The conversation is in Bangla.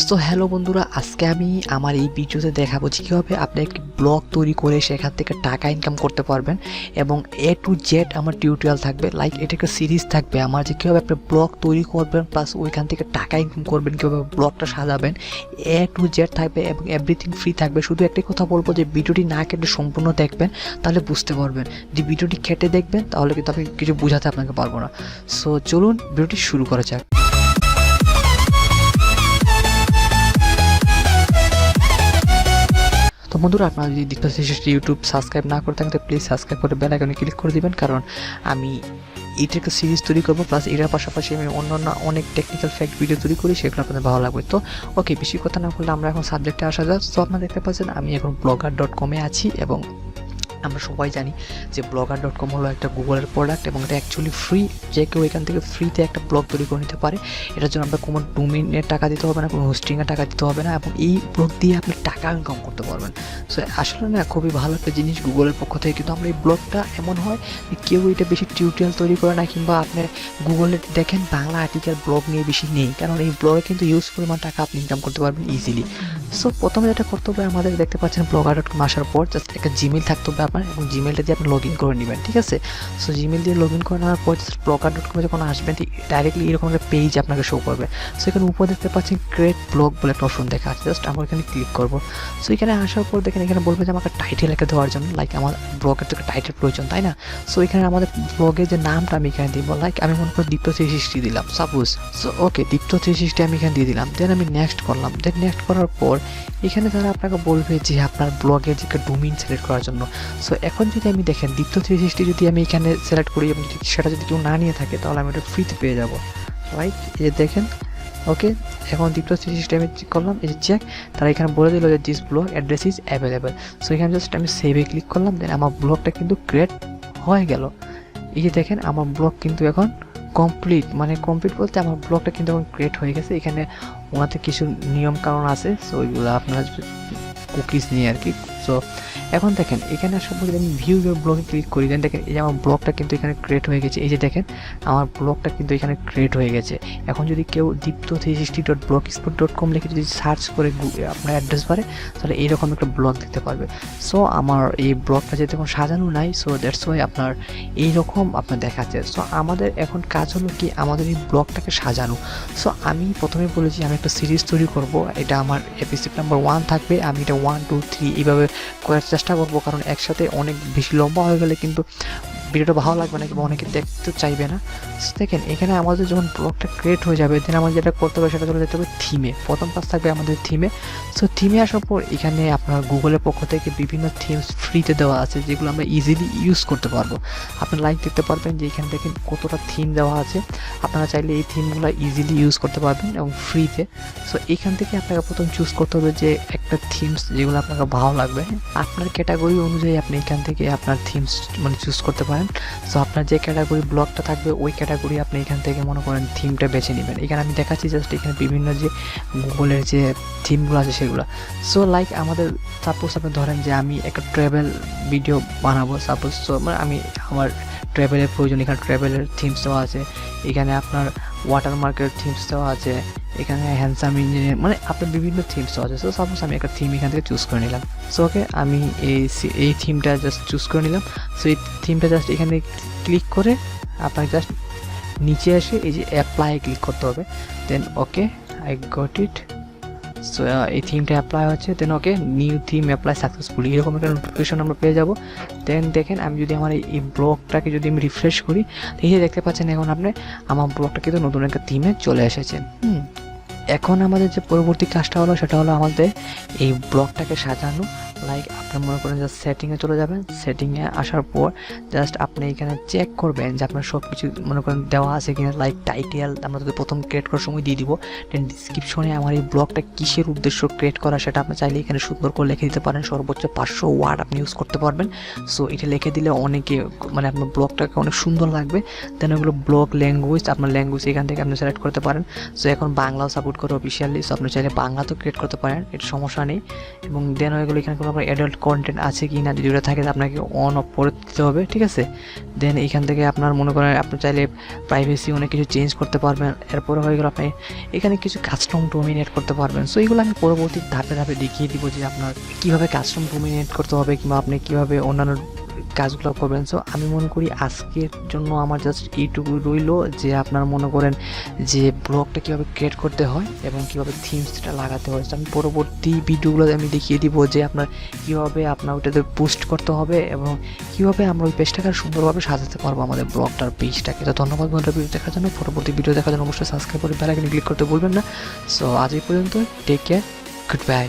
সো হ্যালো বন্ধুরা, আজকে আমি আমার এই ভিডিওতে দেখাবো যে কীভাবে আপনি একটি ব্লগ তৈরি করে সেখান থেকে টাকা ইনকাম করতে পারবেন এবং A to Z আমার টিউটোরিয়াল থাকবে। লাইক এটা একটা সিরিজ থাকবে আমার, যে কীভাবে আপনি ব্লগ তৈরি করবেন প্লাস ওইখান থেকে টাকা ইনকাম করবেন, কীভাবে ব্লগটা সাজাবেন, A to Z থাকবে এবং এভরিথিং ফ্রি থাকবে। শুধু একটাই কথা বলবো যে ভিডিওটি না কেটে সম্পূর্ণ দেখবেন, তাহলে বুঝতে পারবেন। যে ভিডিওটি কেটে দেখবেন তাহলে কিন্তু আমি কিছু বোঝাতে আপনাকে পারবো না। সো চলুন ভিডিওটি শুরু করা যাক। তো বন্ধুরা, আপনারা যদি ইউটিউব সাবস্ক্রাইব না করে থাকেন তো প্লিজ সাবস্ক্রাইব করে বেল আইকনে ক্লিক করে দিবেন, কারণ আমি এটার একটা সিরিজ তৈরি করবো, প্লাস এটার পাশাপাশি আমি অন্যান্য অনেক টেকনিক্যাল ফ্যাক্ট ভিডিও তৈরি করি, সেগুলো আপনাদের ভালো লাগবে। তো ওকে, বেশি কথা না বললে আমরা এখন সাবজেক্টে আসা যাক। তো আপনারা দেখতে পাচ্ছেন আমি এখন blogger.com-এ আছি এবং আমরা সবাই জানি যে blogger.com হলো একটা গুগলের প্রোডাক্ট এবং এটা অ্যাকচুয়ালি ফ্রি। যে কেউ এখান থেকে ফ্রিতে একটা ব্লগ তৈরি করে নিতে পারে। এটার জন্য আপনার কোনো ডোমেইনের টাকা দিতে হবে না, কোনো হোস্টিংয়ের টাকা দিতে হবে না, এবং এই ব্লগ দিয়ে আপনি টাকা ইনকাম করতে পারবেন। সো আসলে না, খুবই ভালো একটা জিনিস গুগলের পক্ষ থেকে। কিন্তু আমরা এই ব্লগটা এমন হয় যে কেউ এটা বেশি টিউটোরিয়াল তৈরি করে না, কিংবা আপনি গুগলে দেখেন বাংলা আর্টিকেল ব্লগ নিয়ে বেশি নেই, কারণ এই ব্লগে কিন্তু ইউজ পরিমাণ টাকা আপনি ইনকাম করতে পারবেন ইজিলি। সো প্রথমে যেটা করতে হবে আমাদের, দেখতে পাচ্ছেন blogger.com আসার পর জাস্ট একটা জিমেল থাকতে হবে আপনার, এবং জিমেলটা দিয়ে আপনি লগ ইন করে নেবেন, ঠিক আছে। সো জিমেল দিয়ে লগ ইন করে নেওয়ার পর জাস্ট blogger.com-এ যখন আসবেন ডাইরেক্টলি এরকম একটা পেজ আপনাকে শো করবে। সো এখানে উপরে দেখতে পাচ্ছেন ক্রিয়েট ব্লগ বলে একটা অপশন দেখা আছে, জাস্ট আমরা এখানে ক্লিক করবো। সো এখানে আসার পর দেখেন এখানে বলবে যে আমাকে টাইটেল একটা দেওয়ার জন্য, লাইক আমার ব্লগের তো একটা টাইটেল প্রয়োজন, তাই না। সো এখানে আমাদের ব্লগের যে নামটা আমি এখানে দিব, লাইক আমি মনে করি দীপ্ত 360 দিলাম সাপোজ। সো ওকে, দীপ্ত 360 আমি এখানে দিয়ে দিলাম। দেন আমি নেক্সট করলাম। দেন নেক্সট করার পর এখানে তারা আপনাকে বলবে যে আপনার ব্লগের যে ডোমেইন সিলেক্ট করার জন্য। সো এখন যদি আমি দেখেন দীপ্ত 360 যদি আমি এখানে সিলেক্ট করি এবং সেটা যদি কেউ না নিয়ে থাকে, তাহলে আমি ওটা ফ্রিতে পেয়ে যাবো, রাইট। এই যে দেখেন, ওকে, এখন দীপ্ত 360 আমি করলাম, এই যে চেক, তারা এখানে বলে দিল যে this blog address is available. So এখানে জাস্ট আমি সেভে ক্লিক করলাম। দেন আমার ব্লগটা কিন্তু ক্রিয়েট হয়ে গেল। এই যে দেখেন আমার ব্লগ কিন্তু এখন কমপ্লিট, মানে কমপ্লিট বলতে আমার ব্লগটা কিন্তু এখন ক্রিয়েট হয়ে গেছে। এখানে ওনাতে কিছু নিয়ম কারণ আছে, সো ওইগুলো আপনারা কুকিজ নিয়ে আর কি। সো এখন দেখেন এখানে আসার পর আমি ভিউ ইউর ব্লগে ক্লিক করি, দেন দেখেন এই যে আমার ব্লগটা কিন্তু এখানে ক্রিয়েট হয়ে গেছে। এই যে দেখেন আমার ব্লগটা কিন্তু এখানে ক্রিয়েট হয়ে গেছে। এখন যদি কেউ dipto360.blogspot.com লিখে যদি সার্চ করে আপনার অ্যাড্রেস বারে, তাহলে এইরকম একটা ব্লগ দিতে পারবে। সো আমার এই ব্লগটা যেহেতু এখন সাজানো নাই, সো দ্যাটস ওয়াই আপনার এইরকম আপনার দেখাচ্ছে। সো আমাদের এখন কাজ হলো কি, আমাদের এই ব্লগটাকে সাজানো। সো আমি প্রথমে বলেছি আমি একটা সিরিজ তৈরি করব, এটা আমার এপিসোড নাম্বার 1 থাকবে। আমি এটা 1, 2, 3 এইভাবে করার চেষ্টা করবো, কারণ একসাথে অনেক বেশি লম্বা হয়ে গেলে কিন্তু ভিডিওটা ভালো লাগবে না, কিংবা অনেকে দেখতে চাইবে না। দেখেন এখানে আমাদের যখন ব্লগটা ক্রিয়েট হয়ে যাবে, দেন আমাদের যেটা করতে হবে সেটা চলে যেতে হবে থিমে। প্রথম কাজ থাকবে আমাদের থিমে। সো থিমে আসার পর এখানে আপনার গুগলের পক্ষ থেকে বিভিন্ন থিমস ফ্রিতে দেওয়া আছে, যেগুলো আমরা ইজিলি ইউজ করতে পারবো। আপনি লাইক দেখতে পারবেন যে এখানে দেখেন কতটা থিম দেওয়া আছে। আপনারা চাইলে এই থিমগুলো ইজিলি ইউজ করতে পারবেন এবং ফ্রিতে। সো এখান থেকে আপনাকে প্রথম চুজ করতে হবে যে একটা থিমস যেগুলো আপনাকে ভালো লাগবে। আপনার ক্যাটাগরি অনুযায়ী আপনি এখান থেকে আপনার থিমস মানে চুজ করতে পারেন। সো আপনার যে ক্যাটাগরি ব্লগটা থাকবে ওই ক্যাটাগরি আপনি এখান থেকে মনে করেন থিমটা বেছে নেবেন। এখানে আমি দেখাচ্ছি জাস্ট এখানে বিভিন্ন যে গুগলের যে থিমগুলো আছে সেগুলো। সো লাইক আমাদের সাপোজ আপনি ধরেন যে আমি একটা ট্রাভেল ভিডিও বানাবো সাপোজ। সো মানে আমি আমার ট্রাভেলের প্রয়োজন, এখানে ট্রাভেলের থিমস দেওয়া আছে, এখানে আপনার ওয়াটারমার্কের থিমস দেওয়া আছে, এখানে হ্যান্ডসাম ইঞ্জিনিয়ার, মানে আপনার বিভিন্ন থিমস দেওয়া আছে। সো সাপোজ আমি একটা থিম এখান থেকে চুজ করে নিলাম। সো ওকে, আমি এই থিমটা জাস্ট চুজ করে নিলাম। সো এই থিমটা জাস্ট এখানে ক্লিক করে আপনাকে জাস্ট নিচে এসে এই যে অ্যাপ্লাই ক্লিক করতে হবে। দেন ওকে, আই গট ইট। সো এই থিমটা অ্যাপ্লাই হচ্ছে। দেন ওকে, নিউ থিম অ্যাপ্লাই সাকসেসফুলি, এরকম একটা নোটিফিকেশন আমরা পেয়ে যাব। দেন দেখেন আমি যদি আমার এই ব্লগটাকে যদি আমি রিফ্রেশ করি, এই যে দেখতে পাচ্ছেন এখন আপনি আমার ব্লগটা কিন্তু নতুন একটা থিমে চলে এসেছে। এখন আমাদের যে পরবর্তী কাজটা হলো সেটা হলো আমাদের এই ব্লগটাকে সাজানো। লাইক আপনার মনে করেন জাস্ট সেটিংয়ে চলে যাবেন। সেটিংয়ে আসার পর জাস্ট আপনি এখানে চেক করবেন যে আপনার সব কিছু মনে করেন দেওয়া আছে কিনা। লাইক টাইটেল আমরা যদি প্রথম ক্রিয়েট করার সময় দিয়ে দিব। দেন ডিসক্রিপশনে আমার এই ব্লগটা কিসের উদ্দেশ্য ক্রিয়েট করা সেটা আপনি চাইলে এখানে সুন্দর করে লিখে দিতে পারেন। সর্বোচ্চ 500 ওয়ার্ড আপনি ইউজ করতে পারবেন। সো এটা লিখে দিলে অনেকে মানে আপনার ব্লগটাকে অনেক সুন্দর লাগবে। দেন ওগুলো ব্লগ ল্যাঙ্গুয়েজ, আপনার ল্যাঙ্গুয়েজ এখান থেকে আপনি সিলেক্ট করতে পারেন। সো এখন বাংলাও সাপোর্ট করে অফিসিয়ালি, সো আপনি চাইলে বাংলাতেও ক্রিয়েট করতে পারেন, এটা সমস্যা নেই। এবং দেন ওইগুলো এখানে কোনো আপনার অ্যাডাল্ট কন্টেন্ট আছে কি না, যদি ওটা থাকে আপনাকে অন অফ করে দিতে হবে, ঠিক আছে। দেন এখান থেকে আপনার মনে করেন আপনি চাইলে প্রাইভেসি অনেক কিছু চেঞ্জ করতে পারবেন। এরপরে হয়ে গেল আপনি এখানে কিছু কাস্টম ডোমেইন এড করতে পারবেন। সো এইগুলো আমি পরবর্তী ধাপে ধাপে দেখিয়ে দিব যে আপনার কীভাবে কাস্টম ডোমেইন এড করতে হবে কিংবা আপনি কীভাবে অন্যান্য কাজগুলো করবেন। সো আমি মনে করি আজকের জন্য আমার জাস্ট এইটুকু রইলো যে আপনার মনে করেন যে ব্লগটা কীভাবে ক্রিয়েট করতে হয় এবং কীভাবে থিমসটা লাগাতে হয়। আমি পরবর্তী ভিডিওগুলোতে আমি দেখিয়ে দিব যে আপনার কীভাবে আপনার ওইটাতে পোস্ট করতে হবে এবং কীভাবে আমরা ওই পেজটাকে সুন্দরভাবে সাজাতে পারবো আমাদের ব্লগটার পেজটাকে। তো ধন্যবাদ বন্ধুরা ভিডিও দেখার জন্য। পরবর্তী ভিডিও দেখার জন্য অবশ্যই সাবস্ক্রাইব করে বেল আইকনে ক্লিক করতে ভুলবেন না। সো আজ এই পর্যন্ত, টেক কেয়ার, গুড বাই।